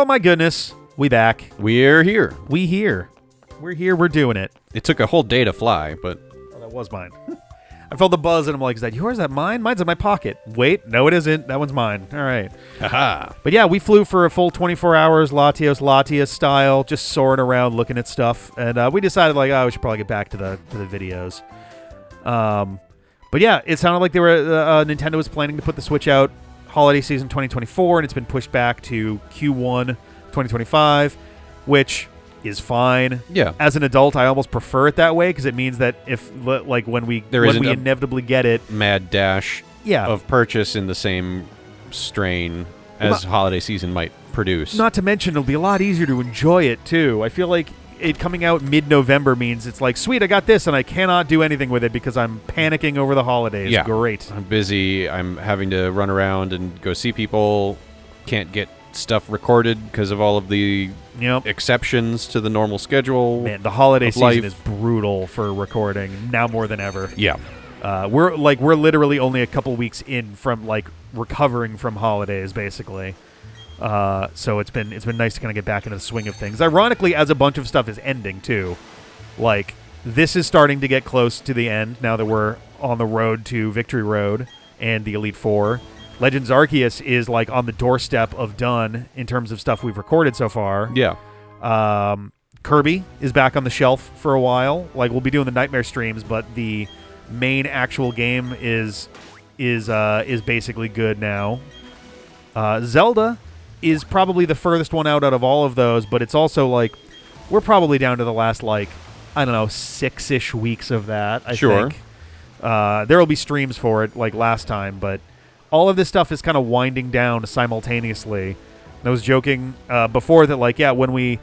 Oh my goodness. We back. We're here. We're here. We're doing it. It took a whole day to fly, but... Oh, that was mine. I felt the buzz, and I'm like, is that yours? Is that mine? Mine's in my pocket. Wait, no it isn't. That one's mine. All right. Haha. But yeah, we flew for a full 24 hours, Latios style, just soaring around, looking at stuff. And we decided, like, we should probably get back to the videos. But yeah, it sounded like they were Nintendo was planning to put the Switch out holiday season 2024, and it's been pushed back to Q1 2025, which is fine. Yeah. As an adult, I almost prefer it that way because it means that if like when we inevitably get it, mad dash yeah. of purchase in the same strain as holiday season might produce. Not to mention, it'll be a lot easier to enjoy it too. I feel like it coming out mid-November means it's like, sweet, I got this, and I cannot do anything with it because I'm panicking over the holidays. Yeah. Great. I'm busy. I'm having to run around and go see people. Can't get stuff recorded because of all of the exceptions to the normal schedule. Man, the holiday season life is brutal for recording now more than ever. Yeah. We're literally only a couple weeks in from like recovering from holidays, basically. So it's been nice to kind of get back into the swing of things. Ironically, as a bunch of stuff is ending too, like this is starting to get close to the end now that we're on the road to Victory Road and the Elite Four. Legends Arceus is like on the doorstep of done in terms of stuff we've recorded so far. Yeah. Kirby is back on the shelf for a while. Like we'll be doing the Nightmare streams, but the main actual game is basically good now. Zelda is probably the furthest one out of all of those, but it's also like we're probably down to the last like I don't know 6-ish weeks of that. I think there will be streams for it like last time, but all of this stuff is kind of winding down simultaneously. I was joking before that, like, yeah, when we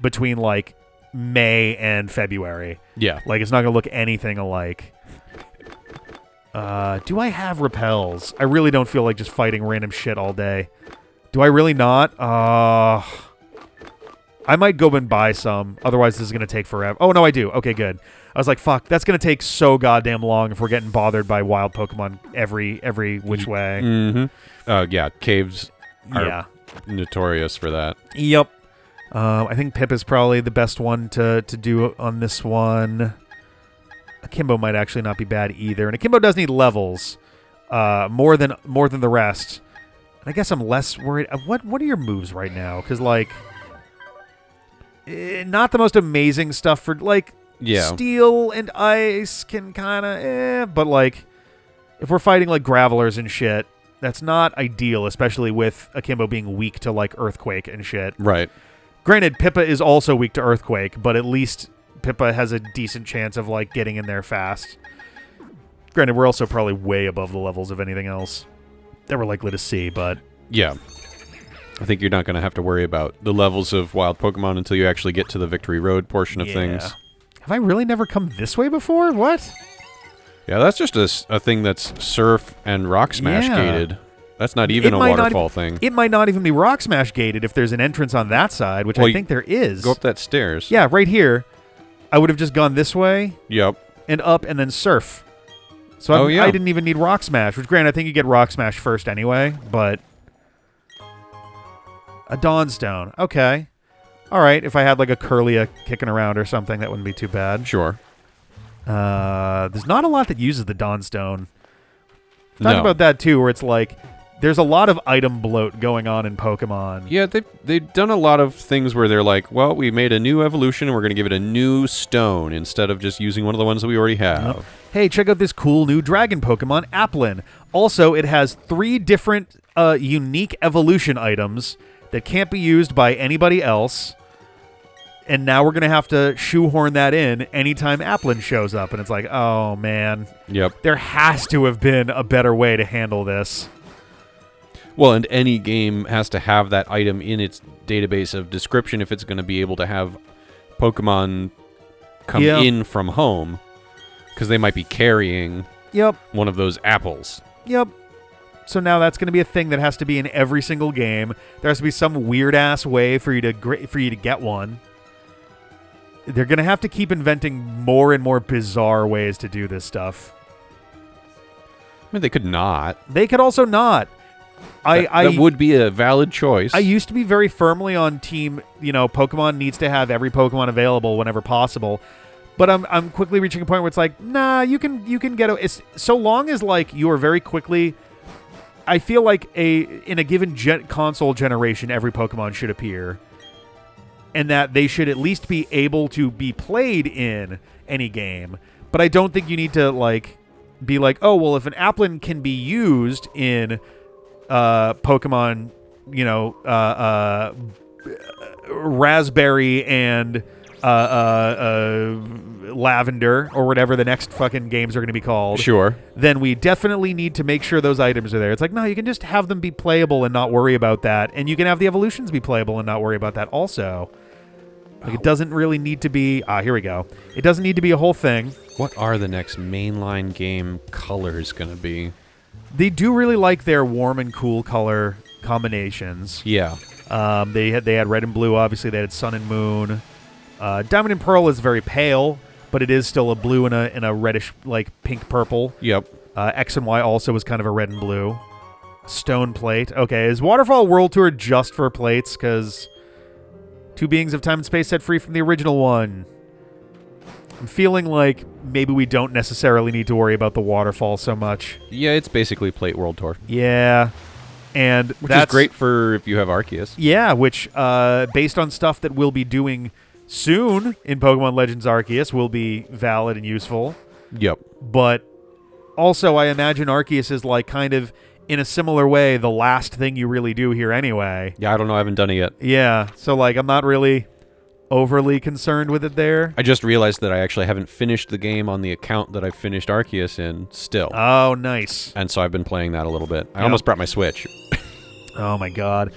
between like May and February, yeah, like it's not gonna look anything alike. Do I have repels? I really don't feel like just fighting random shit all day. Do I really not? I might go and buy some. Otherwise, this is going to take forever. Oh, no, I do. Okay, good. I was like, fuck, that's going to take so goddamn long if we're getting bothered by wild Pokemon every which way. Mm-hmm. Yeah, caves are notorious for that. Yep. I think Pip is probably the best one to do on this one. Akimbo might actually not be bad either, and Akimbo does need levels more than the rest. And I guess I'm less worried. What are your moves right now? Because like, not the most amazing stuff for like steel and ice can kind of, but like if we're fighting like gravelers and shit, that's not ideal, especially with Akimbo being weak to like earthquake and shit. Right. Granted, Pippa is also weak to earthquake, but at least Pippa has a decent chance of like getting in there fast. Granted, we're also probably way above the levels of anything else that we're likely to see, but yeah, I think you're not going to have to worry about the levels of wild Pokemon until you actually get to the Victory Road portion of things. Have I really never come this way before? What? Yeah, that's just a thing that's Surf and Rock Smash gated. That's not even a waterfall thing. It might not even be Rock Smash gated if there's an entrance on that side, which I think there is. Go up that stairs. Yeah, right here. I would have just gone this way. Yep. And up and then Surf. So I didn't even need Rock Smash, which granted I think you get Rock Smash first anyway, but a Dawnstone. Okay. All right, if I had like a Curlia kicking around or something, that wouldn't be too bad. Sure. There's not a lot that uses the Dawnstone. Talk about that too, where it's like there's a lot of item bloat going on in Pokemon. Yeah, they've done a lot of things where they're like, well, we made a new evolution and we're going to give it a new stone instead of just using one of the ones that we already have. Hey, check out this cool new dragon Pokemon, Applin. Also, it has 3 different unique evolution items that can't be used by anybody else. And now we're going to have to shoehorn that in anytime Applin shows up. And it's like, oh, man. Yep. There has to have been a better way to handle this. Well, and any game has to have that item in its database of description if it's going to be able to have Pokemon come in from home, because they might be carrying one of those apples. Yep. So now that's going to be a thing that has to be in every single game. There has to be some weird-ass way for you to get one. They're going to have to keep inventing more and more bizarre ways to do this stuff. I mean, they could not. They could also not. That would be a valid choice. I used to be very firmly on team, Pokemon needs to have every Pokemon available whenever possible. But I'm quickly reaching a point where it's like, nah, you can get it's so long as like you are very quickly. I feel like in a given console generation, every Pokemon should appear, and that they should at least be able to be played in any game. But I don't think you need to like be like, oh well, if an Applin can be used in Pokemon, Raspberry and Lavender or whatever the next fucking games are going to be called. Sure. Then we definitely need to make sure those items are there. It's like, no, you can just have them be playable and not worry about that. And you can have the evolutions be playable and not worry about that also. Like, it doesn't really need to be... here we go. It doesn't need to be a whole thing. What are the next mainline game colors going to be? They do really like their warm and cool color combinations. Yeah. They had red and blue, obviously. They had sun and moon. Diamond and Pearl is very pale, but it is still a blue and a reddish, like, pink-purple. Yep. X and Y also was kind of a red and blue. Stone Plate. Okay, is Waterfall World Tour just for plates? Because 2 beings of time and space set free from the original one. I'm feeling like maybe we don't necessarily need to worry about the waterfall so much. Yeah, it's basically Plate World Tour. Yeah. And which is great for if you have Arceus. Yeah, which, based on stuff that we'll be doing soon in Pokemon Legends Arceus, will be valid and useful. Yep. But also, I imagine Arceus is like kind of, in a similar way, the last thing you really do here anyway. Yeah, I don't know. I haven't done it yet. Yeah, so like I'm not really overly concerned with it there. I just realized that I actually haven't finished the game on the account that I finished Arceus in still. Oh, nice. And so I've been playing that a little bit. I almost brought my Switch. Oh my god.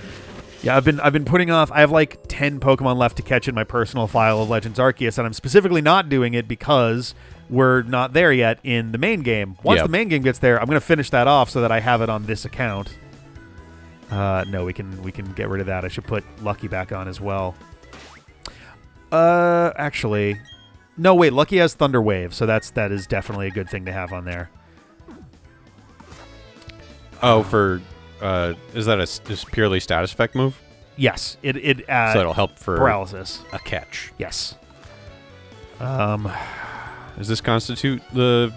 Yeah, I've been putting off. I have like 10 Pokemon left to catch in my personal file of Legends Arceus, and I'm specifically not doing it because we're not there yet in the main game. Once the main game gets there, I'm going to finish that off so that I have it on this account. No, we can get rid of that. I should put Lucky back on as well. Actually, no, wait. Lucky has Thunder Wave, so that is definitely a good thing to have on there. Oh, for is that a purely status effect move? Yes, it so it'll help for paralysis. A catch. Yes. Does this constitute the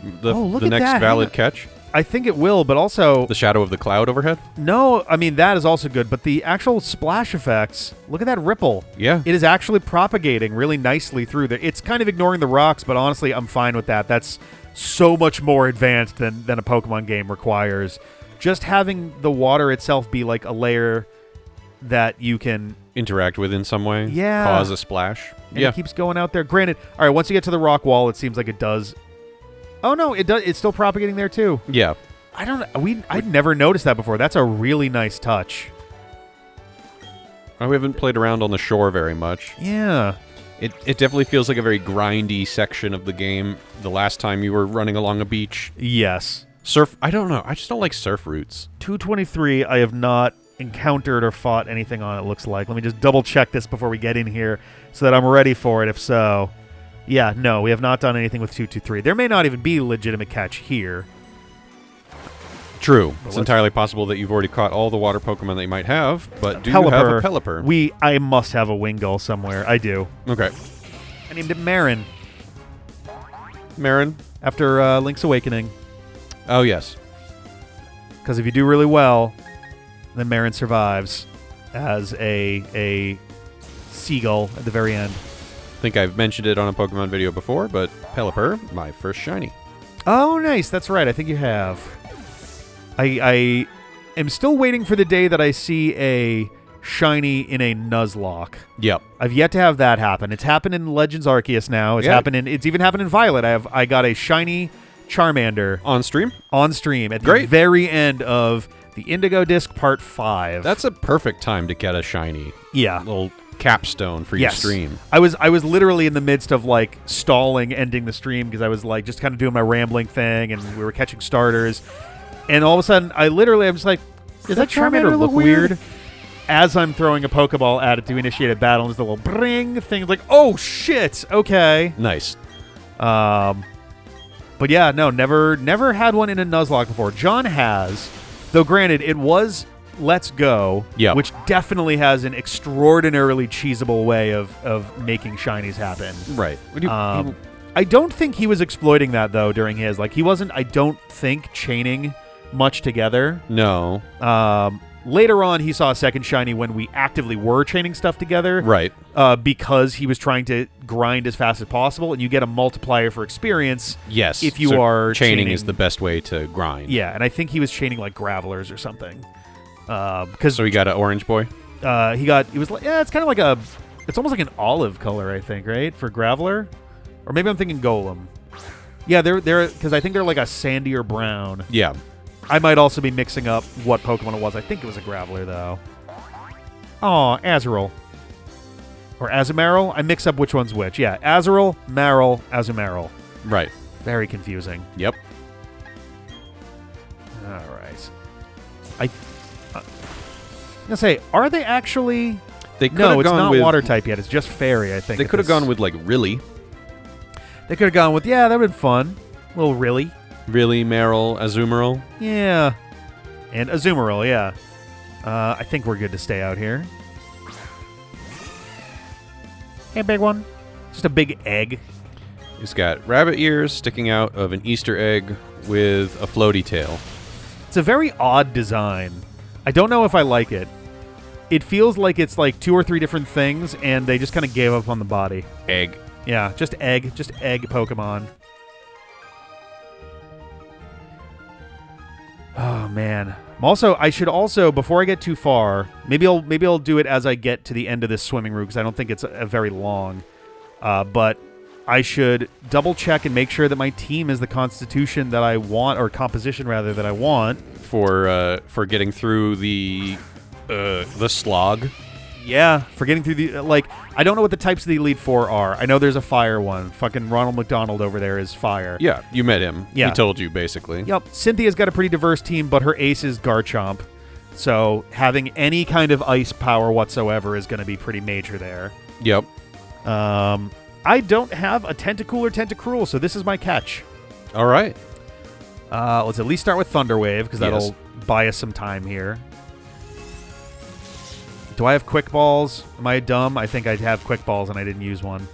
next valid catch? I think it will, but also the shadow of the cloud overhead. No, I mean that is also good, but the actual splash effects. Look at that ripple. Yeah, it is actually propagating really nicely through there. It's kind of ignoring the rocks, but honestly, I'm fine with that. That's so much more advanced than a Pokemon game requires. Just having the water itself be like a layer that you can interact with in some way. Yeah, cause a splash. And it keeps going out there. Granted, all right, once you get to the rock wall, it seems like it does. Oh no, it does. It's still propagating there too. Yeah. I'd never noticed that before. That's a really nice touch. We haven't played around on the shore very much. Yeah. It definitely feels like a very grindy section of the game. The last time you were running along a beach. Yes. Surf. I don't know. I just don't like surf routes. 223. I have not encountered or fought anything on. It looks like. Let me just double check this before we get in here so that I'm ready for it. If so. Yeah, no, we have not done anything with 223. There may not even be legitimate catch here. True. It's entirely possible that you've already caught all the water Pokemon that you might have, but do you have a Pelipper? I must have a Wingull somewhere. I do. Okay. I named it Marin. Marin? After Link's Awakening. Oh, yes. Because if you do really well, then Marin survives as a seagull at the very end. I think I've mentioned it on a Pokemon video before, but Pelipper, my first shiny. Oh, nice. That's right. I think you have. I am still waiting for the day that I see a shiny in a Nuzlocke. Yep. I've yet to have that happen. It's happened in Legends Arceus now. It's even happened in Violet. I got a shiny Charmander on stream at the very end of the Indigo Disc Part 5. That's a perfect time to get a shiny. Yeah. Little capstone for your stream. I was literally in the midst of like stalling ending the stream because I was like just kind of doing my rambling thing and we were catching starters. And all of a sudden, I'm just like, does that Charmander look weird? As I'm throwing a Pokeball at it to initiate a battle, and there's a little bring thing. It's like, oh, shit. Okay. Nice. But yeah, no, never had one in a Nuzlocke before. John has. Though granted, it was Let's Go, Yeah. which definitely has an extraordinarily cheesable way of making shinies happen. Right. I don't think he was exploiting that, though, during his. Like, he wasn't, I don't think, chaining much together. No. Later on, he saw a second shiny when we actively were chaining stuff together. Right. Because he was trying to grind as fast as possible, and you get a multiplier for experience. Yes. If you are chaining is the best way to grind. Yeah, and I think he was chaining, like, Gravelers or something. So he got an orange boy? It's kind of like it's almost like an olive color, I think, right? For Graveler? Or maybe I'm thinking Golem. Yeah, they're because I think they're like a sandier brown. Yeah. I might also be mixing up what Pokemon it was. I think it was a Graveler, though. Oh, Azurill. Or Azumarill? I mix up which one's which. Yeah, Azurill, Marill, Azumarill. Right. Very confusing. Yep. All right. I'm going to say, are they actually... No, it's not water type yet. It's just fairy, I think. They could have gone with, like, Really. They could have gone with, yeah, that would have been fun. A little Really. Really, Marill, Azumarill. Yeah. And Azumarill, yeah. I think we're good to stay out here. Hey, big one. Just a big egg. He's got rabbit ears sticking out of an Easter egg with a floaty tail. It's a very odd design. I don't know if I like it. It feels like it's like 2 or 3 different things, and they just kind of gave up on the body. Egg. Yeah, just egg Pokemon. Oh man. I should also, before I get too far, maybe I'll do it as I get to the end of this swimming route because I don't think it's a very long. But I should double check and make sure that my team is the constitution that I want, or composition rather that I want for getting through the slog. Yeah, for getting through the... I don't know what the types of the Elite Four are. I know there's a fire one. Fucking Ronald McDonald over there is fire. Yeah, you met him. Yeah. He told you, basically. Yep. Cynthia's got a pretty diverse team, but her ace is Garchomp. So having any kind of ice power whatsoever is going to be pretty major there. Yep. I don't have a Tentacruel or Tentacruel, so this is my catch. All right. Let's at least start with Thunder Wave, because that'll buy us some time here. Do I have Quick Balls? Am I dumb? I think I have Quick Balls and I didn't use one.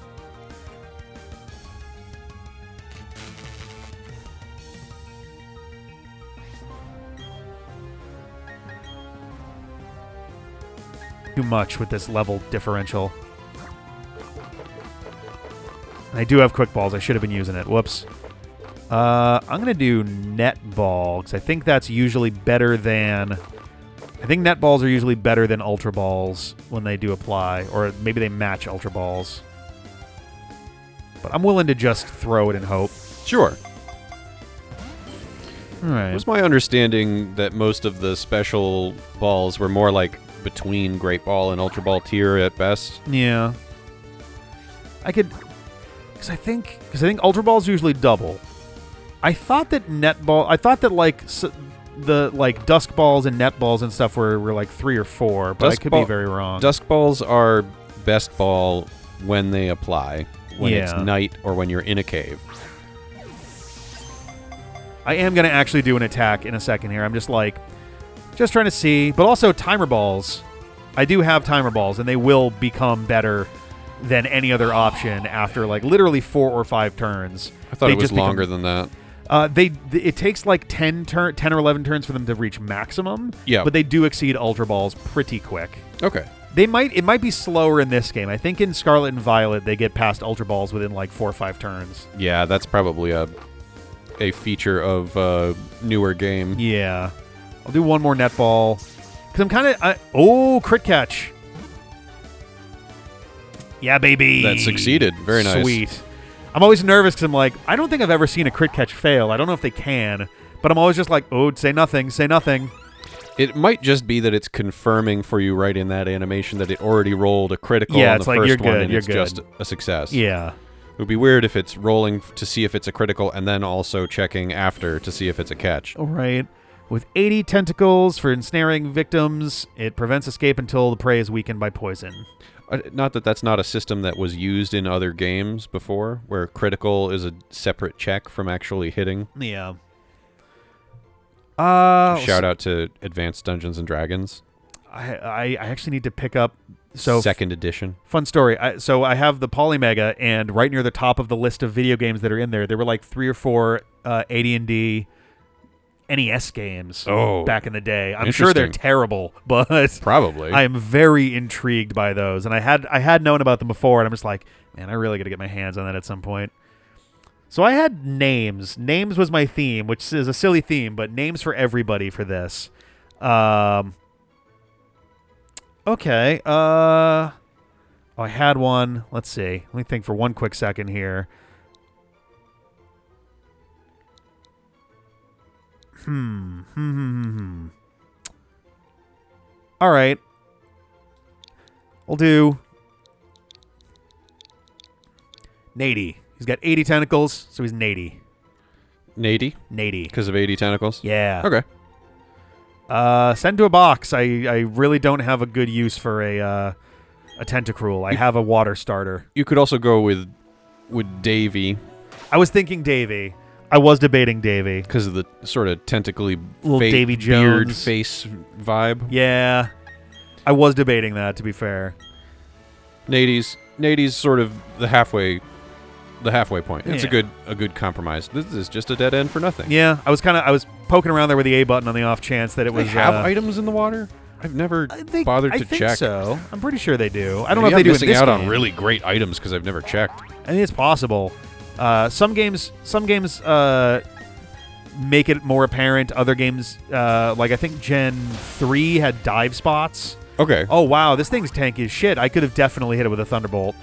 Too much with this level differential. I do have Quick Balls. I should have been using it. Whoops. I'm going to do Net Ball, because I think that's usually better than... I think Net Balls are usually better than Ultra Balls when they do apply, or maybe they match Ultra Balls. But I'm willing to just throw it and hope. Sure. All right. It was my understanding that most of the special balls were more like between Great Ball and Ultra Ball tier at best. Yeah. I could... Because I think Ultra Balls usually double. I thought that Net Ball... I thought that, the Dusk Balls and Net Balls and stuff were like 3 or 4, but I could be very wrong. Dusk Balls are best ball when they apply, when it's night or when you're in a cave. I am going to actually do an attack in a second here. I'm just trying to see. But also Timer Balls. I do have Timer Balls, and they will become better than any other option after literally 4 or 5 turns. I thought it was longer than that. It takes 10 or 11 turns for them to reach maximum. Yeah. But they do exceed Ultra Balls pretty quick. Okay. It might be slower in this game. I think in Scarlet and Violet they get past Ultra Balls within 4 or 5 turns. Yeah, that's probably a feature of a newer game. Yeah. I'll do one more Net Ball. Because I'm kind of... crit catch. Yeah, baby. That succeeded. Very nice. Sweet. I'm always nervous because I'm I don't think I've ever seen a crit catch fail. I don't know if they can, but I'm always just say nothing, say nothing. It might just be that it's confirming for you right in that animation that it already rolled a critical on the first you're one good, and you're it's good. just a success. Yeah. It would be weird if it's rolling to see if it's a critical and then also checking after to see if it's a catch. All right. With 80 tentacles for ensnaring victims, it prevents escape until the prey is weakened by poison. Not that that's not a system that was used in other games before, where critical is a separate check from actually hitting. Yeah. Shout out to Advanced Dungeons and Dragons. I actually need to pick up. So second edition. Fun story. So I have the Polymega, and right near the top of the list of video games that are in there were like 3 or 4 AD&D NES games back in the day. I'm sure they're terrible, but probably I am very intrigued by those. And I had known about them before, and I'm just like, man, I really got to get my hands on that at some point. So I had names. Names was my theme, which is a silly theme, but names for everybody for this. Okay. I had one. Let's see. Let me think for one quick second here. All right. We'll do Nady. He's got 80 tentacles, so he's Nady. Nady? Nady. Because of 80 tentacles? Yeah. Okay. Send to a box. I really don't have a good use for a Tentacruel. I have a water starter. You could also go with Davy. I was thinking Davy. I was debating Davy. Because of the sort of tentacly little Davy Jones beard face vibe. Yeah. I was debating that, to be fair. Nady's sort of the halfway point. It's Yeah. a good compromise. This is just a dead end for nothing. Yeah, I was poking around there with the A button on the off chance that it was. They have items in the water? I've never bothered to I think check. so. I'm pretty sure they do. I don't Maybe know if they do I'm in missing this out game. on really great items because I've never checked. I mean, it's possible. Some games make it more apparent. Other games, like I think Gen 3 had dive spots. Okay. Oh wow, this thing's tanky as shit. I could have definitely hit it with a Thunderbolt.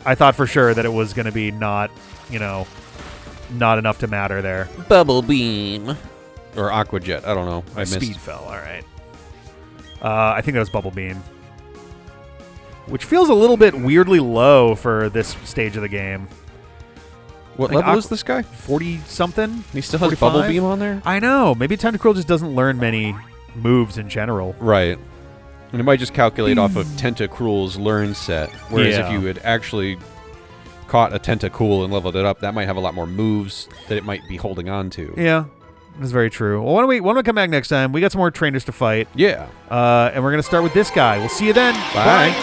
I thought for sure that it was going to be not enough to matter there. Bubble Beam. Or Aqua Jet. I don't know. I missed. Speed fell. All right. I think that was Bubble Beam. Which feels a little bit weirdly low for this stage of the game. What Like level is this guy? 40-something? He still has 45? Bubble Beam on there? I know. Maybe Tentacruel just doesn't learn many moves in general. Right. And it might just calculate off of Tentacruel's learn set. Whereas Yeah. if you had actually caught a Tentacruel and leveled it up, that might have a lot more moves that it might be holding on to. Yeah, that's very true. Well, why don't we come back next time? We got some more trainers to fight. Yeah. And we're going to start with this guy. We'll see you then. Bye.